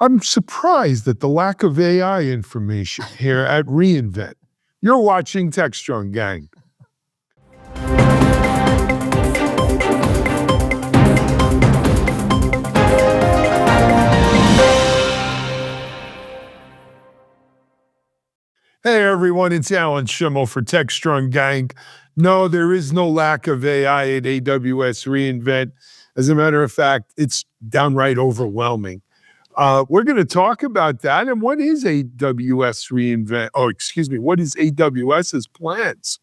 I'm surprised at the lack of AI information here at reInvent. You're watching Techstrong Gang. Hey everyone, it's Alan Shimel for Techstrong Gang. No, there is no lack of AI at AWS reInvent. As a matter of fact, it's downright overwhelming. We're going to talk about that and what is AWS reInvent, what is AWS's plans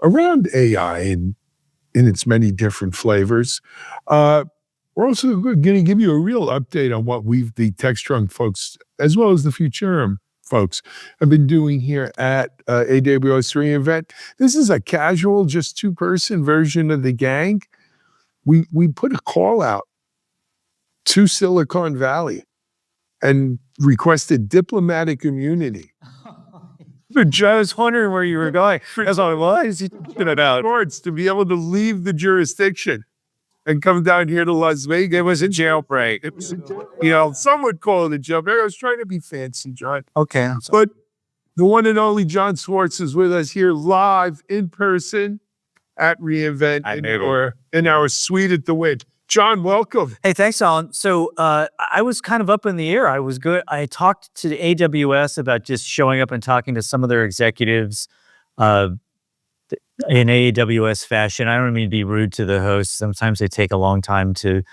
around AI in its many different flavors. We're also going to give you a real update on what the Techstrong folks, as well as the Futurum folks, have been doing here at AWS reInvent. This is a casual, just two-person version of the gang. We put a call out to Silicon Valley and requested diplomatic immunity. I was wondering where you were going. That's all it was. Swartz to be able to leave the jurisdiction and come down here to Las Vegas. It was a jailbreak. Some would call it a jailbreak. I was trying to be fancy, John. Okay. But the one and only Jon Swartz is with us here live in person at reInvent in our suite at the Wynn. John, welcome. Hey, thanks, Alan. So I was kind of up in the air. I was good. I talked to the AWS about just showing up and talking to some of their executives in AWS fashion. I don't mean to be rude to the hosts. Sometimes they take a long time to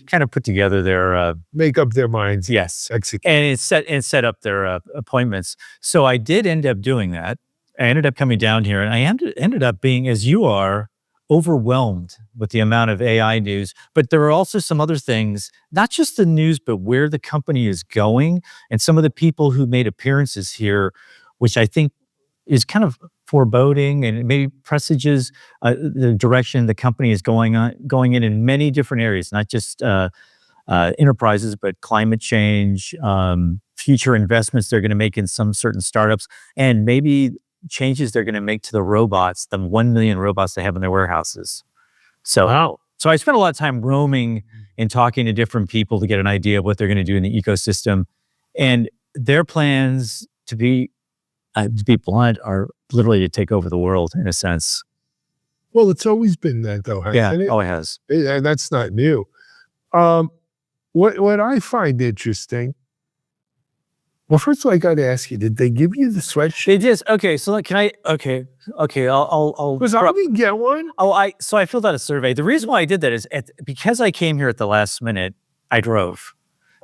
kind of put together their make up their minds. Yes, execute and set up their appointments. So I did end up doing that. I ended up coming down here, and I ended up being, as you are, overwhelmed with the amount of AI news. But there are also some other things, not just the news, but where the company is going, and some of the people who made appearances here, which I think is kind of foreboding and it maybe presages the direction the company is going in many different areas, not just enterprises, but climate change, future investments they're going to make in some certain startups, and maybe changes they're going to make to the robots, the 1 million robots they have in their warehouses. So, wow. So I spent a lot of time roaming and talking to different people to get an idea of what they're going to do in the ecosystem. And their plans, to be blunt, are literally to take over the world in a sense. Well, it's always been that though, hasn't it? Oh, it has. And that's not new. What I find interesting, well, first of all, I got to ask you, did they give you the sweatshirt? They did. Okay, so can I? Okay. I'll. Because I didn't get one. So I filled out a survey. The reason why I did that is because I came here at the last minute. I drove,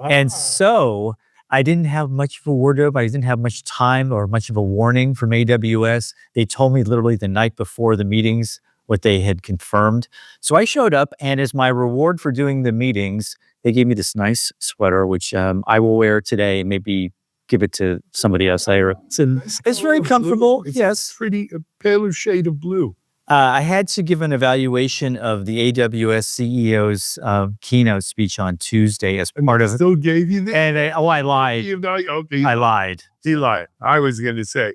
and so I didn't have much of a wardrobe. I didn't have much time or much of a warning from AWS. They told me literally the night before the meetings what they had confirmed. So I showed up, and as my reward for doing the meetings, they gave me this nice sweater, which I will wear today. Maybe give it to somebody else. It's very comfortable. It's pretty a paler shade of blue. I had to give an evaluation of the AWS CEO's keynote speech on Tuesday as part of. Still gave you that? And I lied. Okay. I lied. You lied. I was going to say,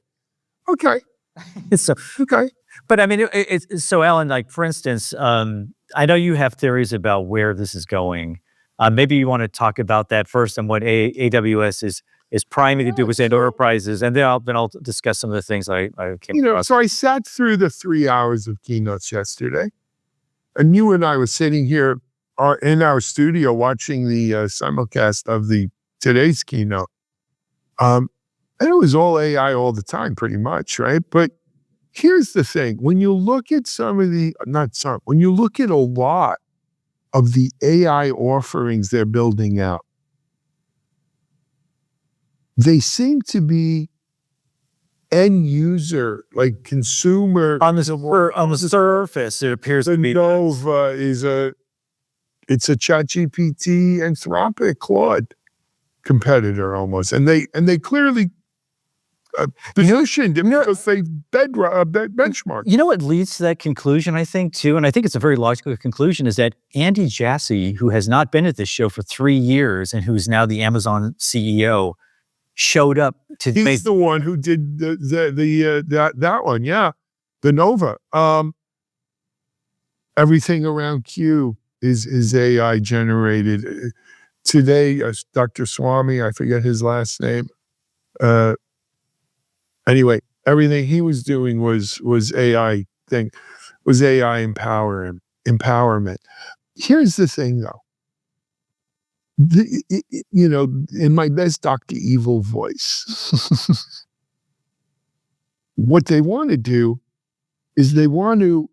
okay. So okay. But I mean, so Alan, like for instance, I know you have theories about where this is going. Maybe you want to talk about that first and what AWS is priming to do with enterprises, and then I'll discuss some of the things I came across. So I sat through the 3 hours of keynotes yesterday, and you and I were sitting here in our studio watching the simulcast of today's keynote. And it was all AI all the time, pretty much, right? But here's the thing. When you look at when you look at a lot of the AI offerings they're building out, they seem to be end user, like consumer. On the surface, it appears to be. Nova it's a ChatGPT Anthropic Claude competitor almost, and they clearly positioned him because they benchmark. You know what leads to that conclusion, I think, too, and I think it's a very logical conclusion, is that Andy Jassy, who has not been at this show for 3 years and who's now the Amazon CEO, showed up to. He's the one who did that one, yeah, the Nova. Everything around Q is AI generated. today, Dr. Swami, I forget his last name. Anyway, everything he was doing was AI thing, was AI empowerment. Here's the thing, though. In my best Dr. Evil voice, what they want to do is they want to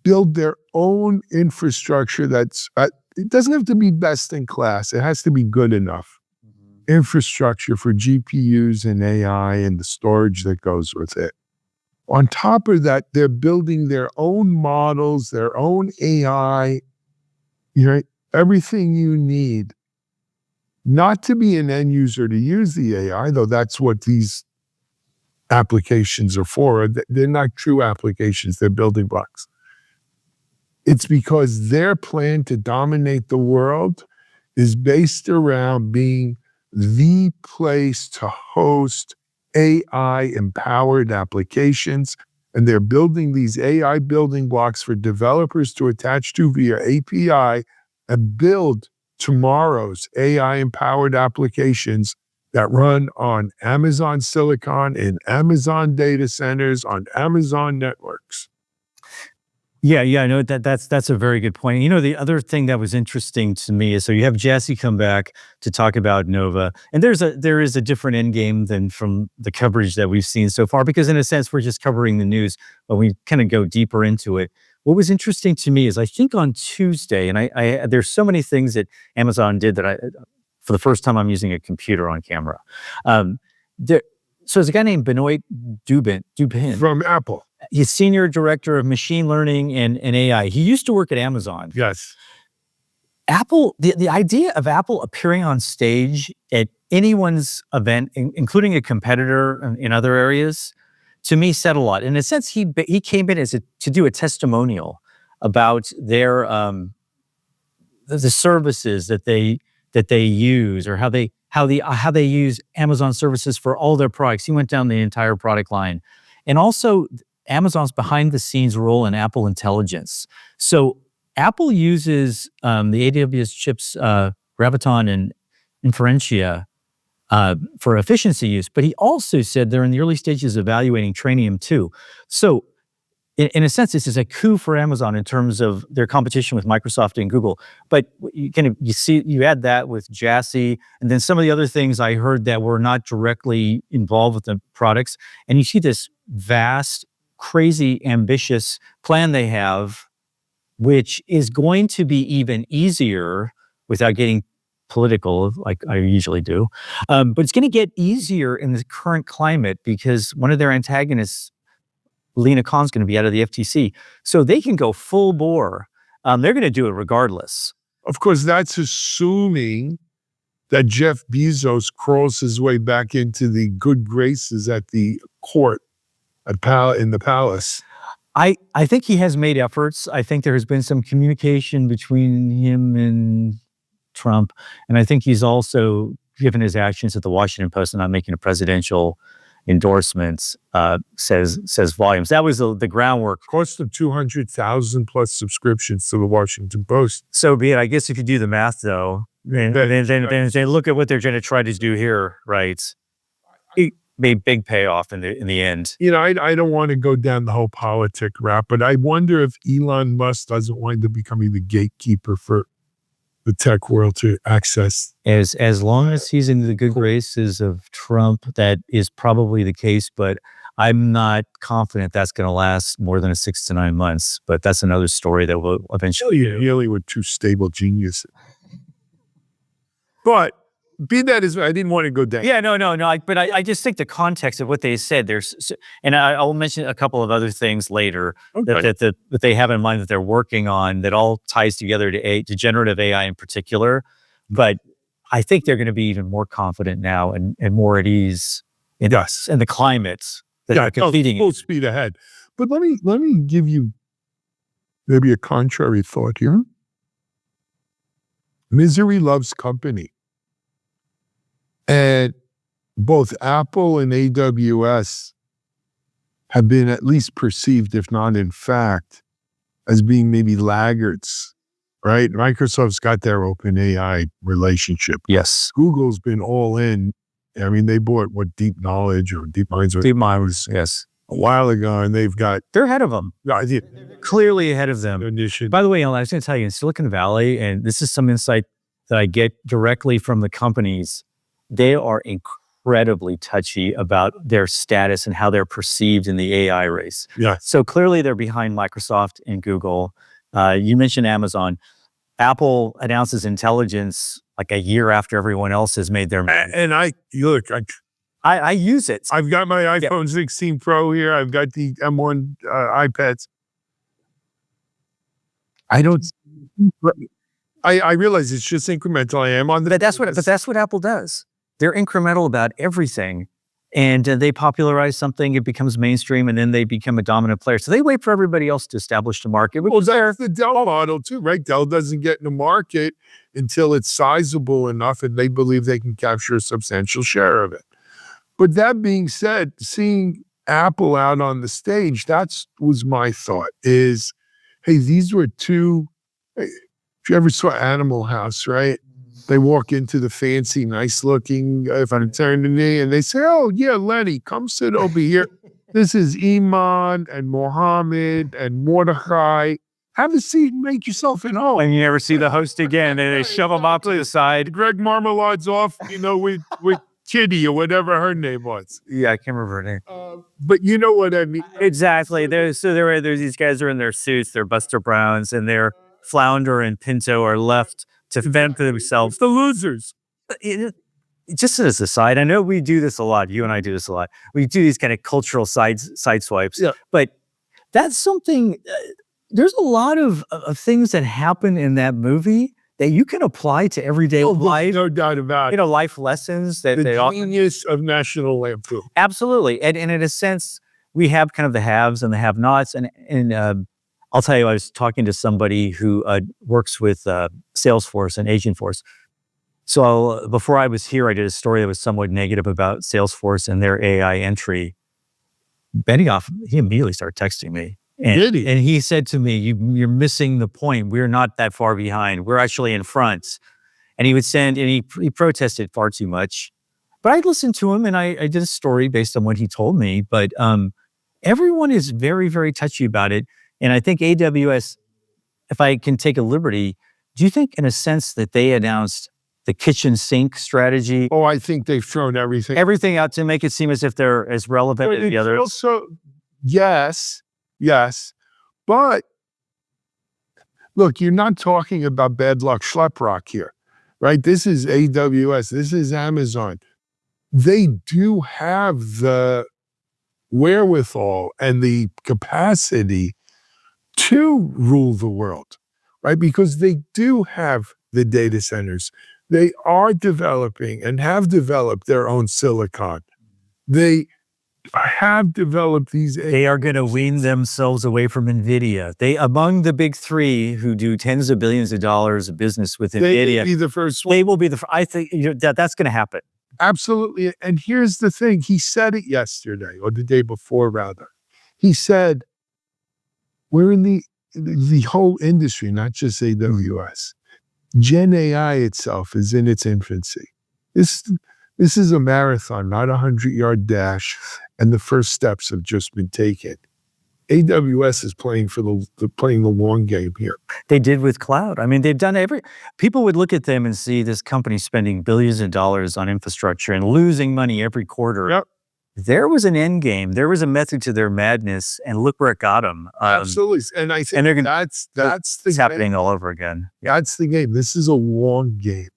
build their own infrastructure that's, it doesn't have to be best in class. It has to be good enough. Infrastructure for GPUs and AI and the storage that goes with it. On top of that, they're building their own models, their own AI, everything you need. Not to be an end user to use the AI, though that's what these applications are for. They're not true applications, they're building blocks. It's because their plan to dominate the world is based around being the place to host AI-empowered applications, and they're building these AI building blocks for developers to attach to via API and build tomorrow's AI-empowered applications that run on Amazon Silicon, in Amazon data centers, on Amazon networks. Yeah, no, that's a very good point. The other thing that was interesting to me is, so you have Jassy come back to talk about Nova, and there is a different end game than from the coverage that we've seen so far, because in a sense we're just covering the news, but we kind of go deeper into it. What was interesting to me is, I think on Tuesday, and I there's so many things that Amazon did that for the first time I'm using a computer on camera. So there's a guy named Benoit Dubin From Apple. He's Senior Director of Machine Learning and AI. He used to work at Amazon. Yes. Apple, the idea of Apple appearing on stage at anyone's event, including a competitor in other areas, to me said a lot. In a sense, he came in to do a testimonial about their the services that they use, or how they use Amazon services for all their products. He went down the entire product line, and also Amazon's behind the scenes role in Apple Intelligence. So Apple uses the AWS chips Graviton and Inferentia for efficiency use, but he also said they're in the early stages of evaluating Trainium too. So in a sense, this is a coup for Amazon in terms of their competition with Microsoft and Google. But you add that with Jassy, and then some of the other things I heard that were not directly involved with the products, and you see this vast, crazy, ambitious plan they have, which is going to be even easier, without getting political like I usually do. But it's going to get easier in the current climate, because one of their antagonists, Lena Khan's, going to be out of the FTC. So they can go full bore. They're going to do it regardless. Of course, that's assuming that Jeff Bezos crawls his way back into the good graces at the court in the palace. I think he has made efforts. I think there has been some communication between him and Trump. And I think he's also, given his actions at the Washington Post and not making a presidential endorsements, says volumes. That was the groundwork. Cost of 200,000 plus subscriptions to the Washington Post. So be it. I guess if you do the math, though, then look at what they're going to try to do here, right? It made big payoff in the end. I don't want to go down the whole politic route, but I wonder if Elon Musk doesn't wind up becoming the gatekeeper for the tech world to access. As long as he's in the good graces of Trump, that is probably the case, but I'm not confident that's going to last more than 6 to 9 months. But that's another story that will eventually. Dealing with two stable geniuses. But be that as I didn't want to go down. Yeah, no. But I just think the context of what they said, and I'll mention a couple of other things later that they have in mind that they're working on, that all ties together to generative AI in particular. But I think they're going to be even more confident now and more at ease in the climate that they're competing full speed ahead. But let me give you maybe a contrary thought here. Misery loves company. And both Apple and AWS have been at least perceived, if not in fact, as being maybe laggards right? Microsoft's got their open AI relationship. Yes. Google's been all in. I mean, they bought Deep Knowledge or Deep Minds Yes. a while ago, and they've got They're ahead of them. Clearly ahead of them. initiative. By the way, Alan, I was going to tell you, in Silicon Valley, and this is some insight that I get directly from the companies, they are incredibly touchy about their status and how they're perceived in the AI race. Yeah. So clearly they're behind Microsoft and Google. You mentioned Amazon. Apple announces intelligence like a year after everyone else has made their move. And I use it. I've got my iPhone 16 Pro here. I've got the M1 iPads. I realize it's just incremental. I am on the. But that's what Apple does. They're incremental about everything, and they popularize something, it becomes mainstream, and then they become a dominant player. So they wait for everybody else to establish the market. Well, that's the Dell model too, right? Dell doesn't get in the market until it's sizable enough, and they believe they can capture a substantial share of it. But that being said, seeing Apple out on the stage, was my thought is, hey, these were two. If you ever saw Animal House, right? They walk into the fancy, nice-looking fraternity, and they say, "Oh yeah, Lenny, come sit over here. This is Iman and Mohammed and Mordecai. Have a seat and make yourself at home." And you never see the host again, and they shove them off to the side. Greg Marmalade's off, with Kitty or whatever her name was. Yeah, I can't remember her name. But you know what I mean. Exactly. There's these guys are in their suits, they're Buster Browns, and they're Flounder and Pinto are left to fend for themselves. The losers. Just as a side, I know we do this a lot. You and I do this a lot. We do these kind of cultural side swipes. Yeah. But that's something. There's a lot of things that happen in that movie that you can apply to everyday life. No doubt about it. Life lessons that they The genius of National Lampoon. absolutely. And in a sense, we have kind of the haves and the have-nots. And I'll tell you, I was talking to somebody who works with Salesforce and Agentforce. So before I was here, I did a story that was somewhat negative about Salesforce and their AI entry. Benioff, he immediately started texting me. Did he? And he said to me, you're missing the point. We're not that far behind. We're actually in front. And he would send, and he protested far too much. But I listened to him, and I did a story based on what he told me. But everyone is very, very touchy about it. And I think AWS, if I can take a liberty, do you think in a sense that they announced the kitchen sink strategy? Oh, I think they've thrown everything Out to make it seem as if they're as relevant as the others? Also, yes. But look, you're not talking about bad luck schleprock here, right? This is AWS. This is Amazon. They do have the wherewithal and the capacity to rule the world, right? Because they do have the data centers. They are developing and have developed their own silicon. They have developed these. They are going to wean themselves away from NVIDIA. Among the big three who do tens of billions of dollars of business with NVIDIA, They will be the first one. they will be I think that's going to happen. Absolutely. And here's the thing. He said it yesterday or the day before, rather. He said, we're in the whole industry, not just AWS. Gen AI itself is in its infancy. This is a marathon, not a 100-yard dash, and the first steps have just been taken. AWS is playing the long game here. They did with cloud. I mean, they've done people would look at them and see this company spending billions of dollars on infrastructure and losing money every quarter. Yep. There was an end game. There was a method to their madness, and look where it got them. Absolutely. And I think that's the it's game. happening all over again. That's the game. This is a long game.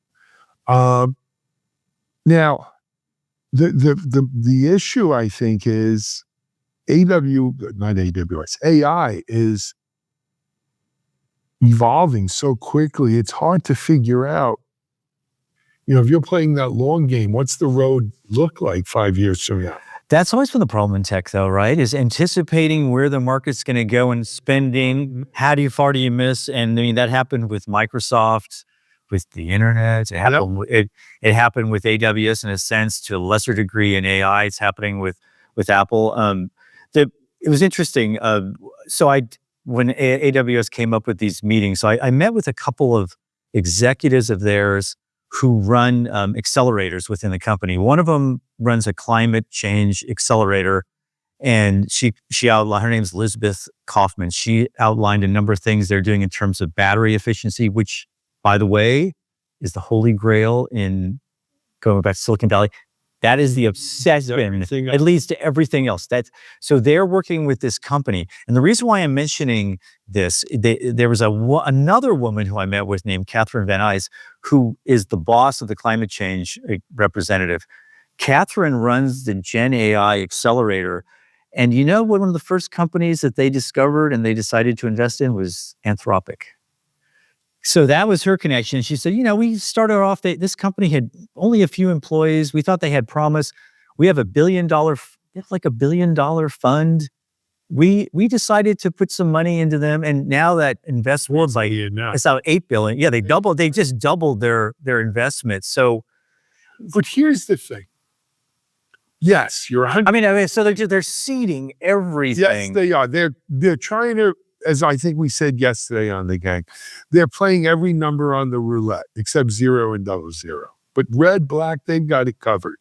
Now, the issue, I think, is AI is evolving so quickly, it's hard to figure out, if you're playing that long game, what's the road look like 5 years from now? That's always been the problem in tech, though, right? Is anticipating where the market's going to go and spending. How far do you miss? And I mean, that happened with Microsoft, with the internet. It happened. It happened with AWS in a sense, to a lesser degree in AI. It's happening with Apple. It was interesting. So when AWS came up with these meetings, so I met with a couple of executives of theirs who run accelerators within the company. One of them runs a climate change accelerator, and she outlined, her name's Elizabeth Kaufman. She outlined a number of things they're doing in terms of battery efficiency, which, by the way, is the holy grail in going back to Silicon Valley. That is the obsession that leads to everything else. So they're working with this company. And the reason why I'm mentioning this, there was another woman who I met with named Catherine Van Nuys, who is the boss of the climate change representative. Catherine runs the Gen AI accelerator. And you know, one of the first companies that they discovered and they decided to invest in was Anthropic. So that was her connection. She said, we started off, this company had only a few employees. We thought they had promise. We have $1 billion, like $1 billion fund. We decided to put some money into them. And now that investment, it's now $8 billion. Yeah, they just doubled their investment. So, but here's the thing. Yes, you're 100. So they're seeding everything. Yes, they are. They're trying to, as I think we said yesterday on the gang, they're playing every number on the roulette except 0 and 00. But red, black, they've got it covered.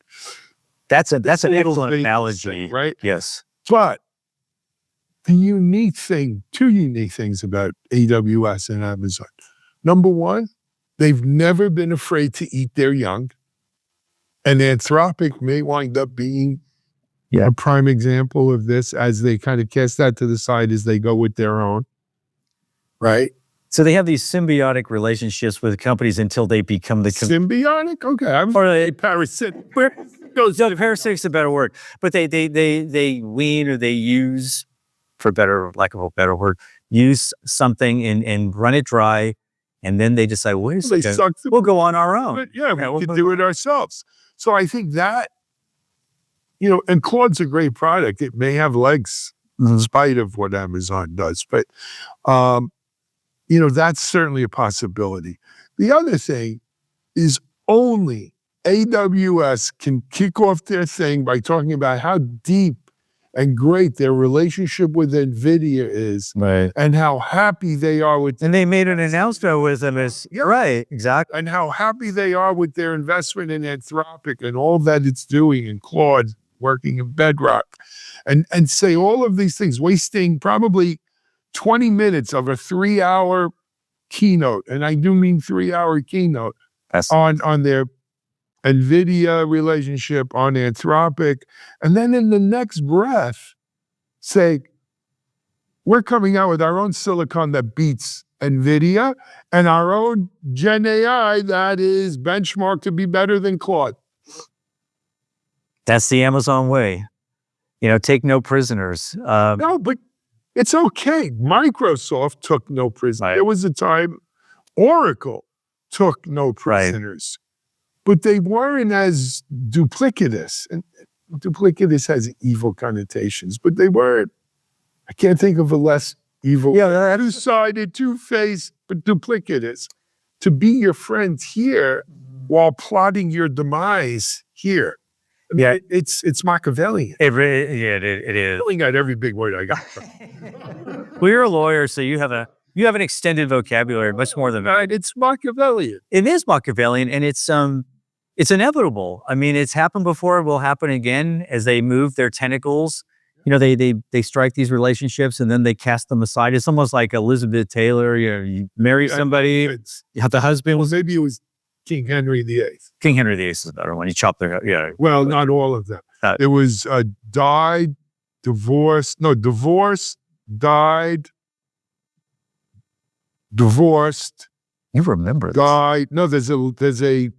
That's an excellent analogy, right? Yes. But two unique things about AWS and Amazon. Number one, they've never been afraid to eat their young. And Anthropic may wind up being a prime example of this as they kind of cast that to the side as they go with their own, right? So they have these symbiotic relationships with companies until they become the symbiotic. Okay, or parasitic. Parasitic's a better word, but they wean or they use, for lack of a better word, use something and run it dry, and then they decide, wait a second, we'll go on our own. But we can do it ourselves. So I think that. And Claude's a great product. It may have legs in spite of what Amazon does, but, that's certainly a possibility. The other thing is only AWS can kick off their thing by talking about how deep and great their relationship with NVIDIA is, right, and how happy they are with. And they made an announcement with them right, exactly. And how happy they are with their investment in Anthropic and all that it's doing in Claude, working in Bedrock, and say all of these things, wasting probably 20 minutes of a 3-hour keynote, and I do mean 3-hour keynote, on their NVIDIA relationship, on Anthropic, and then in the next breath say, we're coming out with our own silicon that beats NVIDIA and our own Gen AI that is benchmarked to be better than Claude. That's the Amazon way. Take no prisoners. No, but it's okay. Microsoft took no prisoners. Right. There was a time Oracle took no prisoners. Right. But they weren't as duplicitous. And duplicitous has evil connotations, but they weren't. I can't think of a less evil. Yeah, two-sided, two-faced, but duplicitous. To be your friend here while plotting your demise here. Yeah, it's Machiavellian. It is. I got every big word I got. Well, you're a lawyer, so you have an extended vocabulary, much more than that. It's Machiavellian. It is Machiavellian, and it's inevitable. It's happened before. It will happen again as they move their tentacles. They strike these relationships and then they cast them aside. It's almost like Elizabeth Taylor. You marry somebody, you have the husband. Well, maybe it was King Henry VIII. King Henry VIII is the better one. You chop their head. Yeah. Well, not all of them. It was died, divorced. No, divorced, died, divorced. You remember this. Died. No, there's a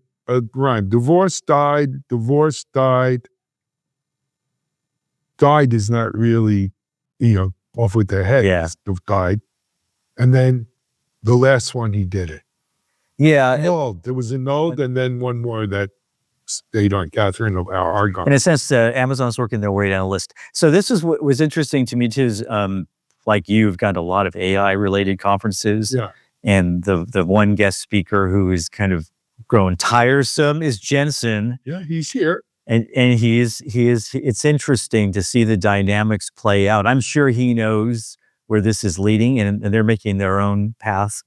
rhyme. Divorced, died, divorced, died. Died is not really, off with their head. Yeah. Died. And then the last one, he did it. Yeah. There was an old and then one more that stayed on Catherine of Argonne. In a sense, Amazon's working their way down the list. So this is what was interesting to me too, is like you've got a lot of AI related conferences. Yeah. And the one guest speaker who is kind of growing tiresome is Jensen. Yeah, he's here. And he is, it's interesting to see the dynamics play out. I'm sure he knows where this is leading, and they're making their own path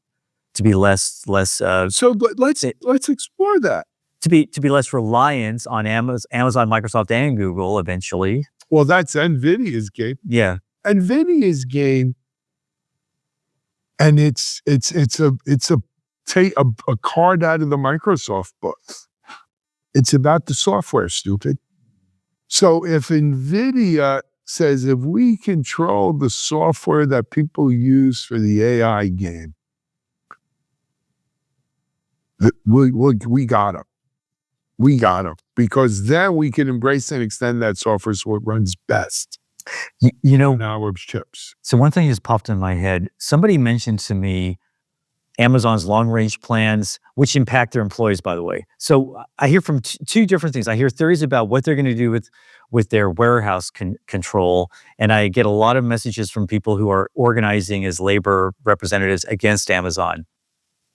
to be less So let's explore that. to be less reliant on Amazon, Microsoft, and Google eventually. Well, that's NVIDIA's game. Yeah. NVIDIA's game, and it's a card out of the Microsoft book. It's about the software, stupid. So if NVIDIA says, if we control the software that people use for the AI game, we got them. We got them, because then we can embrace and extend that software so it runs best. You know, on our chips. So one thing just popped in my head. Somebody mentioned to me Amazon's long-range plans, which impact their employees, by the way. So I hear from two different things. I hear theories about what they're going to do with their warehouse control, and I get a lot of messages from people who are organizing as labor representatives against Amazon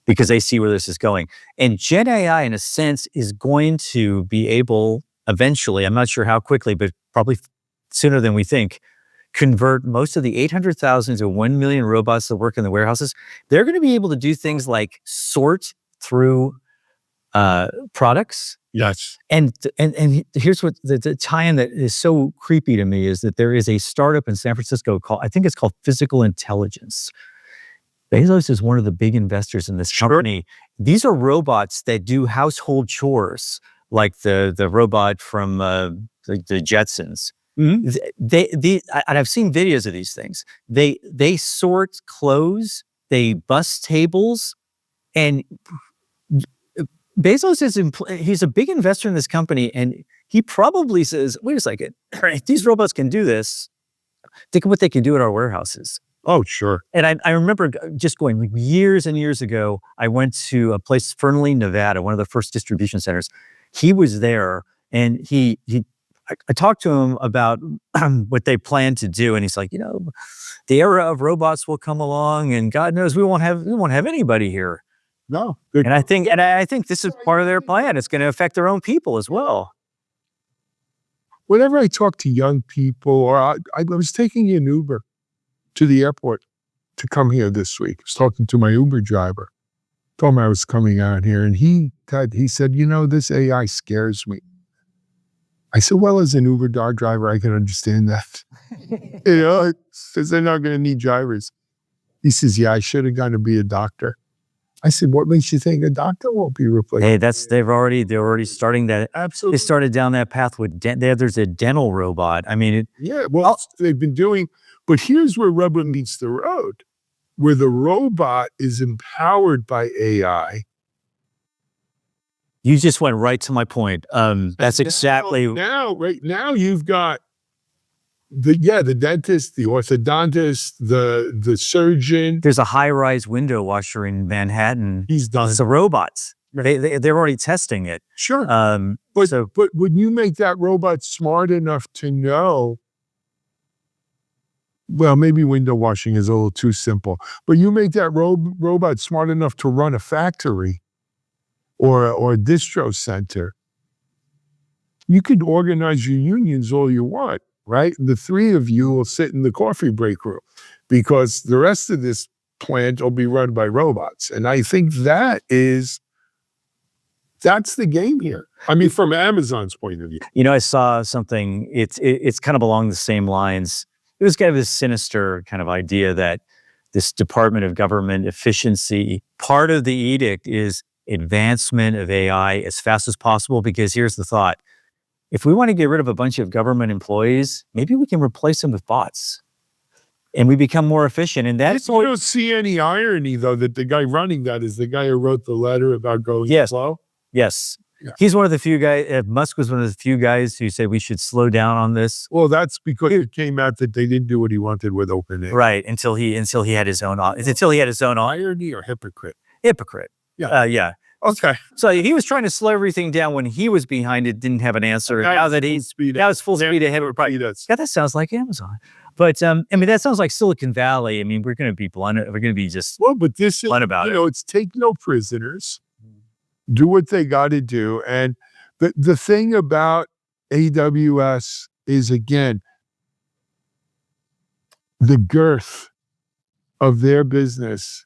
because they see where this is going. And Gen AI, in a sense, is going to be able eventually, I'm not sure how quickly, but probably sooner than we think, convert most of the 800,000 to 1 million robots that work in the warehouses. They're going to be able to do things like sort through products. Yes. And here's what the tie-in that is so creepy to me is that there is a startup in San Francisco I think it's called Physical Intelligence. Bezos is one of the big investors in this company. These are robots that do household chores, like the robot from the Jetsons. Mm-hmm. And I've seen videos of these things. They sort clothes, they bus tables, and Bezos he's a big investor in this company, and he probably says, "Wait a second, if these robots can do this, think of what they can do at our warehouses." Oh, sure. And I remember just going like years and years ago. I went to a place, Fernley, Nevada, one of the first distribution centers. He was there, and I talked to him about what they plan to do, and he's like, the era of robots will come along, and God knows we won't have anybody here. No, and I think this is part of their plan. It's going to affect their own people as well. Whenever I talk to young people, or I was taking an Uber to the airport to come here this week. I was talking to my Uber driver, told him I was coming out here, and he said, this AI scares me. I said, well, as an Uber driver, I can understand that. Because they're not going to need drivers. He says, yeah, I should have gone to be a doctor. I said, what makes you think a doctor won't be replaced? Hey, they're already starting that. Absolutely. They started down that path with there's a dental robot. I mean, they've been doing, but here's where rubber meets the road, where the robot is empowered by AI. You just went right to my point. That's exactly right now you've got the dentist, the orthodontist, the surgeon. There's a high-rise window washer in Manhattan. He's done. It's the robots. They're already testing it. Sure. But when you make that robot smart enough to know, well, maybe window washing is a little too simple, but you make that robot smart enough to run a factory or a distro center, you could organize your unions all you want, right? The three of you will sit in the coffee break room because the rest of this plant will be run by robots. And I think that's the game here. I mean, from Amazon's point of view. I saw something, it's kind of along the same lines. It was kind of this sinister kind of idea that this Department of Government Efficiency, part of the edict is advancement of AI as fast as possible, because here's the thought. If we want to get rid of a bunch of government employees, maybe we can replace them with bots and we become more efficient. And that's you don't see any irony, though, that the guy running that is the guy who wrote the letter about going slow? Yes. Yeah. He's one of the few guys, Musk was one of the few guys who said we should slow down on this. Well, that's because it came out that they didn't do what he wanted with OpenAI. Right, until he had his own irony or hypocrite? Hypocrite. Yeah. Yeah. Okay. So he was trying to slow everything down when he was behind it, didn't have an answer. Now that he's full speed ahead, we're probably that sounds like Amazon. But that sounds like Silicon Valley. I mean, we're going to be blunt. We're going to be just but this is blunt about it. It's take no prisoners, do what they got to do, and the thing about AWS is, again, the girth of their business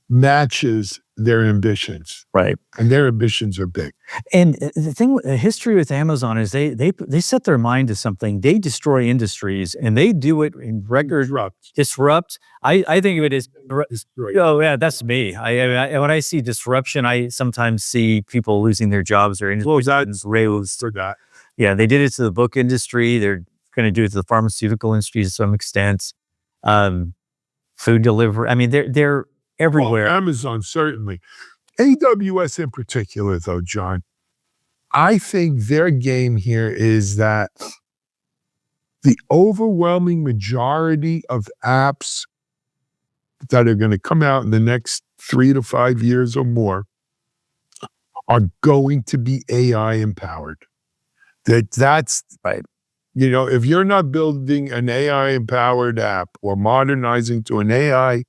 matches their ambitions. Right. And their ambitions are big. And the history with Amazon is they set their mind to something. They destroy industries, and they do it in record disrupt. I think of it as Destroy. oh yeah, that's me. When I see disruption, I sometimes see people losing their jobs or industries. For that. Yeah, they did it to the book industry. They're going to do it to the pharmaceutical industry to some extent. Food delivery. I mean, they're everywhere. Well, Amazon, certainly. AWS in particular, though, John, I think their game here is that the overwhelming majority of apps that are going to come out in the next 3 to 5 years or more are going to be AI empowered. That's right. You know, if you're not building an AI empowered app or modernizing to an AI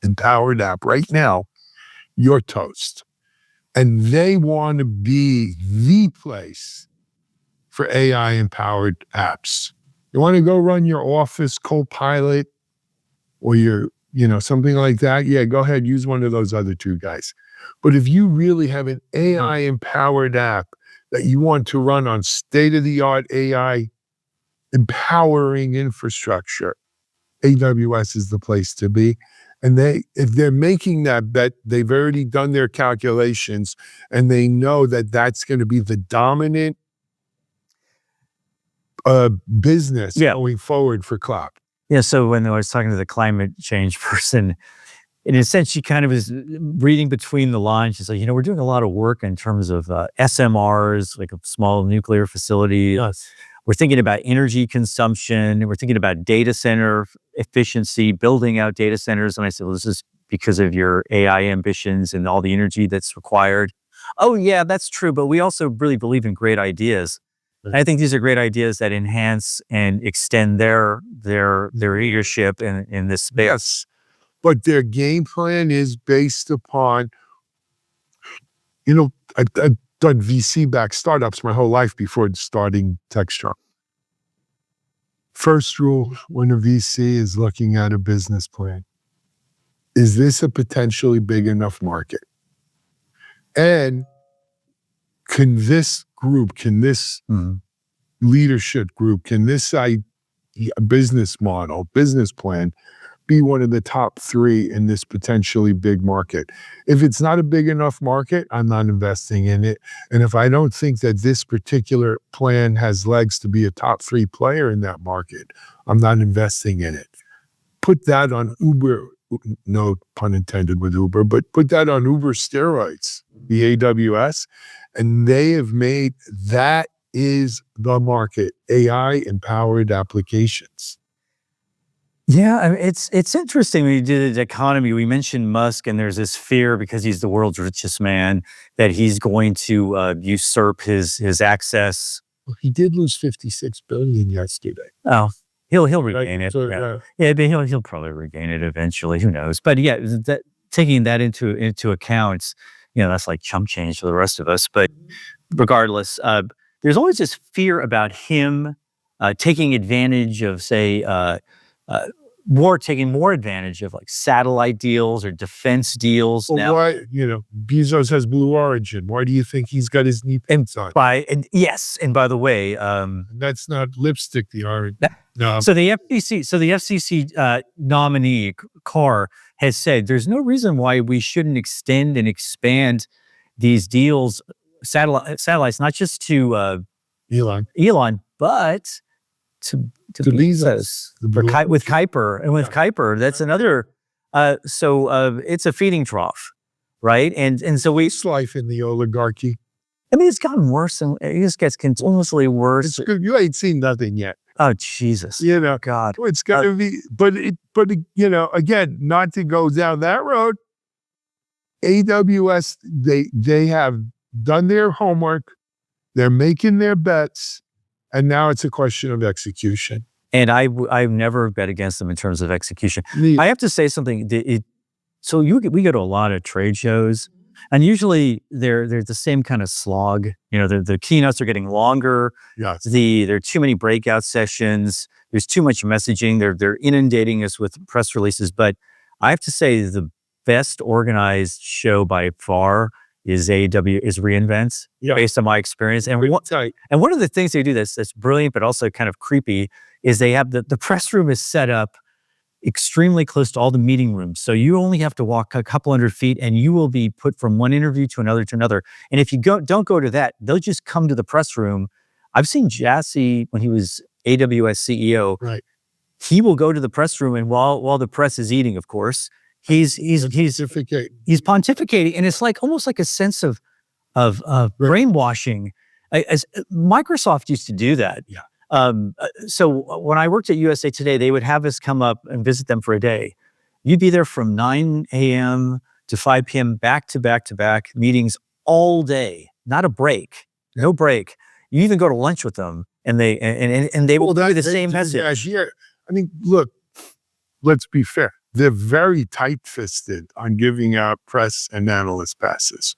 empowered app right now, you're toast. And they want to be the place for AI empowered apps. You want to go run your Office Copilot or your, something like that? Yeah, go ahead, use one of those other two guys. But if you really have an AI empowered app that you want to run on state-of-the-art AI empowering infrastructure, AWS is the place to be. And if they're making that bet, they've already done their calculations and they know that that's going to be the dominant business going forward for cloud. Yeah. So when I was talking to the climate change person, in a sense, she kind of is reading between the lines. She's like, we're doing a lot of work in terms of SMRs, like a small nuclear facility. Yes. We're thinking about energy consumption. We're thinking about data center efficiency, building out data centers. And I said, well, this is because of your AI ambitions and all the energy that's required. Oh, yeah, that's true. But we also really believe in great ideas. And I think these are great ideas that enhance and extend their leadership in this space. Yes. But their game plan is based upon, I've done VC-backed startups my whole life before starting Techstrong. First rule when a VC is looking at a business plan, is this a potentially big enough market? And can this group, this leadership group, can this business model, business plan be one of the top 3 in this potentially big market? If it's not a big enough market, I'm not investing in it. And if I don't think that this particular plan has legs to be a top 3 player in that market, I'm not investing in it. Put that on Uber, no pun intended with Uber, but put that on Uber steroids, the AWS, and they have made that is the market, AI empowered applications. Yeah, I mean, it's interesting when you did the economy. We mentioned Musk, and there's this fear because he's the world's richest man that he's going to usurp his access. Well, he did lose $56 billion yesterday. Oh, he'll regain it. So, yeah, but he'll probably regain it eventually. Who knows? But yeah, taking that into account, that's like chump change for the rest of us. But regardless, there's always this fear about him taking advantage of, say, taking more advantage of like satellite deals or defense deals. Well, now, why, Bezos has Blue Origin. Why do you think he's got his knee pads on? And by the way, that's not lipstick, the orange. No. So the FCC nominee Carr has said there's no reason why we shouldn't extend and expand these deals, satellites, not just to Elon, but to Bezos with Kuiper. And with Kuiper, that's another. So it's a feeding trough, right? And so it's life in the oligarchy. I mean, it's gotten worse, and it just gets continuously worse. You ain't seen nothing yet. Oh Jesus! God, it's got to be. But again, not to go down that road. AWS, they have done their homework. They're making their bets. And now it's a question of execution. And I've never bet against them in terms of execution. I have to say something. We go to a lot of trade shows, And usually they're the same kind of slog. You know, the keynotes are getting longer. Yes. There are too many breakout sessions. There's too much messaging. They're inundating us with press releases. But I have to say the best organized show by far is reInvent, based on my experience. And one of the things they do that's brilliant but also kind of creepy is they have the press room is set up extremely close to all the meeting rooms. So you only have to walk a couple hundred feet and you will be put from one interview to another to another. And if you don't go to that, they'll just come to the press room. I've seen Jassy when he was AWS CEO. Right. He will go to the press room, and while the press is eating, of course, he's pontificating, and it's like almost like a sense of brainwashing. As Microsoft used to do that. Yeah. So when I worked at USA Today, they would have us come up and visit them for a day. You'd be there from 9 a.m. to 5 p.m. back to back to back meetings all day, not a break, no break. You even go to lunch with them, and they will do the same message. Yeah. I mean, look, let's be fair. They're very tight-fisted on giving out press and analyst passes.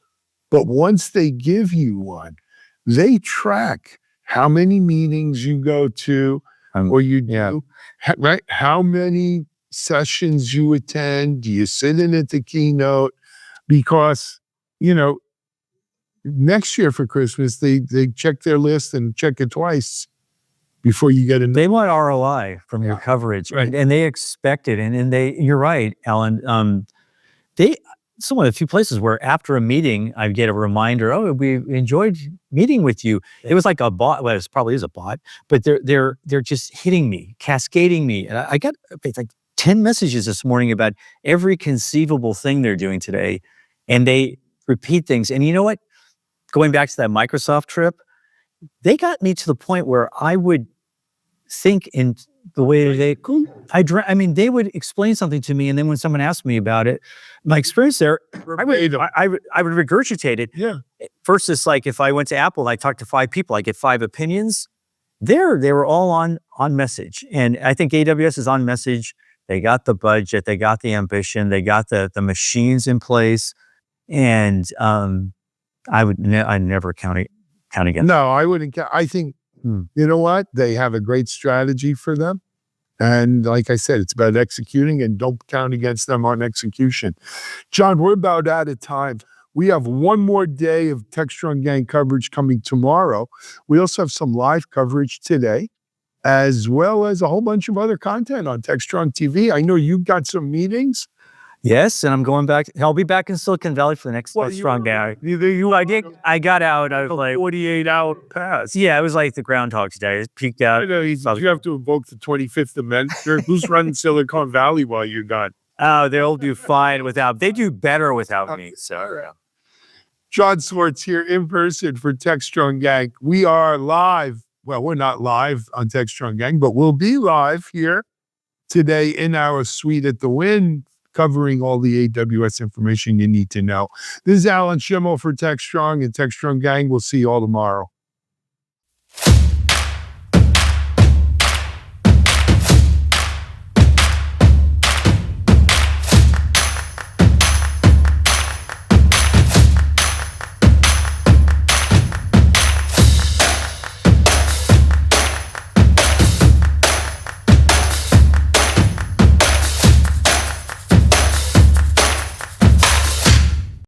But once they give you one, they track how many meetings you go to or you do, right? How many sessions you attend, do you sit in at the keynote? Because, you know, next year for Christmas, they check their list and check it twice before you get in. They want ROI from your coverage, right? And they expect it. And you're right, Alan. It's one of the few places where after a meeting, I get a reminder, oh, we enjoyed meeting with you. It was like a bot. Well, it probably is a bot, but they're just hitting me, cascading me. And I got like 10 messages this morning about every conceivable thing they're doing today. And they repeat things. And you know what? Going back to that Microsoft trip, they got me to the point where I would think in the way they would explain something to me, and then when someone asked me about it, my experience there, I would regurgitate it. Yeah. First, it's like if I went to Apple and I talked to 5 people, I get 5 opinions. They were all on message, and I think AWS is on message. They got the budget, they got the ambition, they got the machines in place, and I'd never count against. No, I wouldn't count. I think. You know what? They have a great strategy for them. And like I said, it's about executing, and don't count against them on execution. Jon, we're about out of time. We have one more day of Techstrong Gang coverage coming tomorrow. We also have some live coverage today, as well as a whole bunch of other content on Techstrong TV. I know you've got some meetings. Yes, and I'm going back. I'll be back in Silicon Valley for the next Techstrong Gang. I got out. I was like 48-hour pass. Yeah, it was like the Groundhog's Day. I peeked out. I know, you have to invoke the 25th Amendment. Who's running Silicon Valley while you're gone? Oh, they'll do fine without. They do better without me. So, Jon Swartz here in person for Techstrong Gang. We are live. Well, we're not live on Techstrong Gang, but we'll be live here today in our suite at the Wynn, covering all the AWS information you need to know. This is Alan Shimel for Techstrong and Techstrong Gang. We'll see you all tomorrow.